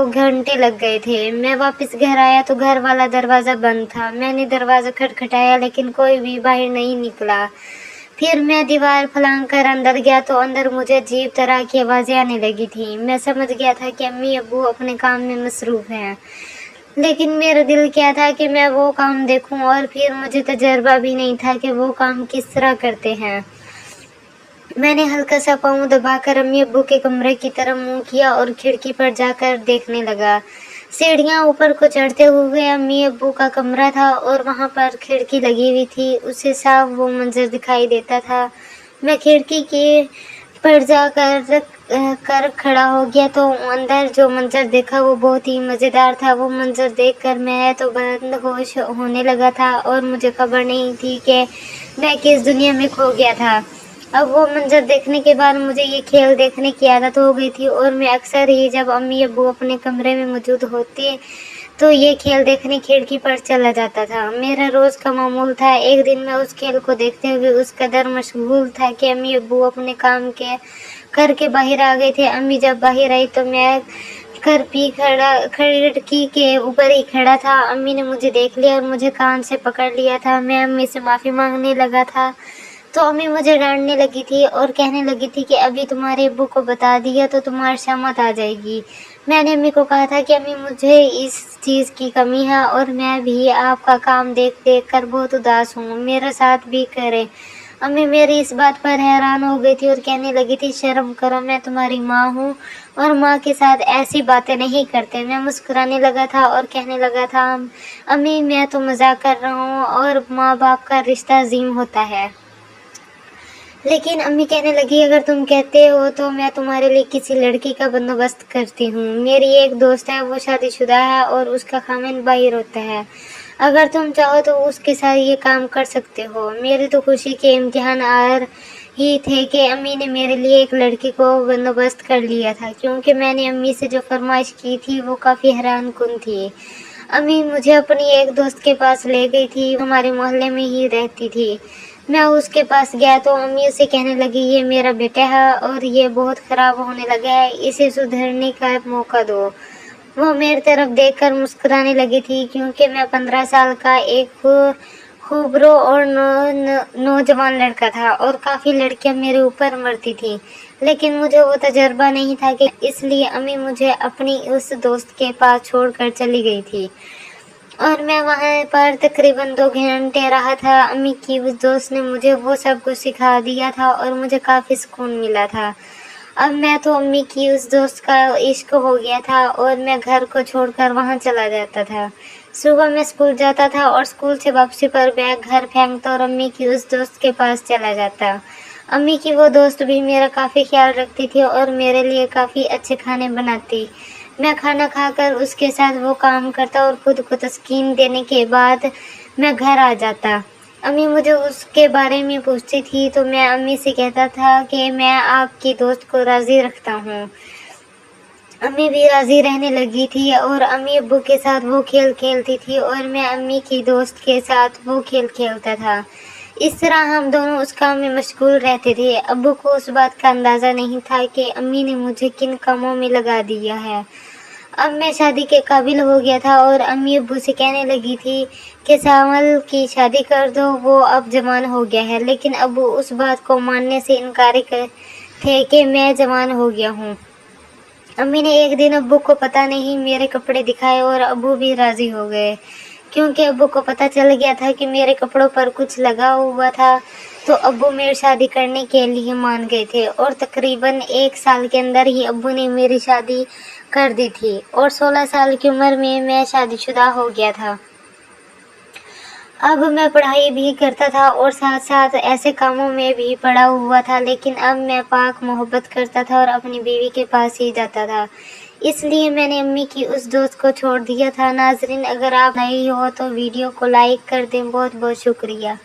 2 घंटे लग गए थे। मैं वापस घर आया तो घर वाला दरवाज़ा बंद था। मैंने दरवाज़ा खटखटाया लेकिन कोई भी बाहर नहीं निकला। फिर मैं दीवार फलांग कर अंदर गया तो अंदर मुझे अजीब तरह की आवाज़ें आने लगी थी। मैं समझ गया था कि अम्मी अब्बू अपने काम में मसरूफ़ हैं, लेकिन मेरा दिल क्या था कि मैं वो काम देखूं, और फिर मुझे तजर्बा भी नहीं था कि वो काम किस तरह करते हैं। मैंने हल्का सा पाँव दबाकर अम्मी अब्बू के कमरे की तरफ मुंह किया और खिड़की पर जाकर देखने लगा। सीढ़ियाँ ऊपर को चढ़ते हुए अम्मी अब्बू का कमरा था और वहाँ पर खिड़की लगी हुई थी। उससे साफ वो मंजर दिखाई देता था। मैं खिड़की के पर जाकर कर खड़ा हो गया तो अंदर जो मंजर देखा वो बहुत ही मज़ेदार था। वो मंजर देखकर मैं तो बदहोश होने लगा था और मुझे खबर नहीं थी कि मैं किस दुनिया में खो गया था। अब वो मंजर देखने के बाद मुझे ये खेल देखने की आदत हो गई थी और मैं अक्सर ही जब अम्मी अब्बू अपने कमरे में मौजूद होते तो ये खेल देखने खिड़की पर चला जाता था। मेरा रोज़ का मामूल था। एक दिन मैं उस खेल को देखते हुए उस कदर मशगूल था कि अम्मी अब्बू अपने काम के करके बाहर आ गए थे। अम्मी जब बाहर आई तो मैं खिड़की के ऊपर ही खड़ा था। अम्मी ने मुझे देख लिया और मुझे कान से पकड़ लिया था। मैं अम्मी से माफ़ी मांगने लगा था तो अम्मी मुझे डांटने लगी थी और कहने लगी थी कि अभी तुम्हारे अब्बू को बता दिया तो तुम्हारी शामत आ जाएगी। मैंने अम्मी को कहा था कि अम्मी मुझे इस चीज़ की कमी है और मैं भी आपका काम देख देख कर बहुत उदास हूँ, मेरा साथ भी करें। अम्मी मेरी इस बात पर हैरान हो गई थी और कहने लगी थी, शर्म करो, मैं तुम्हारी माँ हूँ और माँ के साथ ऐसी बातें नहीं करते। मैं मुस्कुराने लगा था और कहने लगा था, अम्मी मैं तो मजाक कर रहा हूँ और माँ बाप का रिश्ता अजीम होता है। लेकिन अम्मी कहने लगी, अगर तुम कहते हो तो मैं तुम्हारे लिए किसी लड़की का बंदोबस्त करती हूँ। मेरी एक दोस्त है, वो शादीशुदा है और उसका खामिन बाहर होता है। अगर तुम चाहो तो उसके साथ ये काम कर सकते हो। मेरी तो खुशी के इम्तिहान आ ही थे कि अम्मी ने मेरे लिए एक लड़की को बंदोबस्त कर लिया था, क्योंकि मैंने अम्मी से जो फरमाइश की थी वो काफ़ी हैरान कुन थी। अम्मी मुझे अपनी एक दोस्त के पास ले गई थी, हमारे मोहल्ले में ही रहती थी। मैं उसके पास गया तो अम्मी उसे कहने लगी, ये मेरा बेटा है और ये बहुत ख़राब होने लगा है, इसे सुधरने का मौका दो। वो मेरी तरफ देखकर मुस्कुराने लगी थी, क्योंकि मैं 15 साल का एक खूबरो और नौजवान लड़का था और काफ़ी लड़कियां मेरे ऊपर मरती थी, लेकिन मुझे वो तजर्बा नहीं था कि इसलिए अम्मी मुझे अपनी उस दोस्त के पास छोड़कर चली गई थी और मैं वहाँ पर तकरीबन 2 घंटे रहा था। अम्मी की उस दोस्त ने मुझे वो सब कुछ सिखा दिया था और मुझे काफ़ी सुकून मिला था। अब मैं तो अम्मी की उस दोस्त का इश्क हो गया था और मैं घर को छोड़कर वहाँ चला जाता था। सुबह मैं स्कूल जाता था और स्कूल से वापसी पर बैग घर फेंकता और अम्मी की उस दोस्त के पास चला जाता। अम्मी की वो दोस्त भी मेरा काफ़ी ख्याल रखती थी और मेरे लिए काफ़ी अच्छे खाने बनाती। मैं खाना खाकर उसके साथ वो काम करता और खुद को तस्कीन देने के बाद मैं घर आ जाता। अम्मी मुझे उसके बारे में पूछती थी तो मैं अम्मी से कहता था कि मैं आपकी दोस्त को राज़ी रखता हूँ। अम्मी भी राज़ी रहने लगी थी और अम्मी अब्बू के साथ वो खेल खेलती थी और मैं अम्मी की दोस्त के साथ वो खेल खेलता था। इस तरह हम दोनों उस काम में मशगूल रहते थे। अब्बू को उस बात का अंदाज़ा नहीं था कि अम्मी ने मुझे किन कामों में लगा दिया है। अब मैं शादी के काबिल हो गया था और अम्मी अब्बू से कहने लगी थी कि सावल की शादी कर दो, वो अब जवान हो गया है। लेकिन अब्बू उस बात को मानने से इनकारी थे कि मैं जवान हो गया हूँ। अम्मी ने एक दिन अब्बू को पता नहीं मेरे कपड़े दिखाए और अब्बू भी राज़ी हो गए, क्योंकि अब्बू को पता चल गया था कि मेरे कपड़ों पर कुछ लगा हुआ था। तो अब्बू मेरी शादी करने के लिए मान गए थे और तकरीबन 1 साल के अंदर ही अब्बू ने मेरी शादी कर दी थी और 16 साल की उम्र में मैं शादीशुदा हो गया था। अब मैं पढ़ाई भी करता था और साथ साथ ऐसे कामों में भी पड़ा हुआ था, लेकिन अब मैं पाक मोहब्बत करता था और अपनी बीवी के पास ही जाता था। इसलिए मैंने अम्मी की उस दोस्त को छोड़ दिया था। नाज़रीन, अगर आप नए हो तो वीडियो को लाइक कर दें। बहुत बहुत शुक्रिया।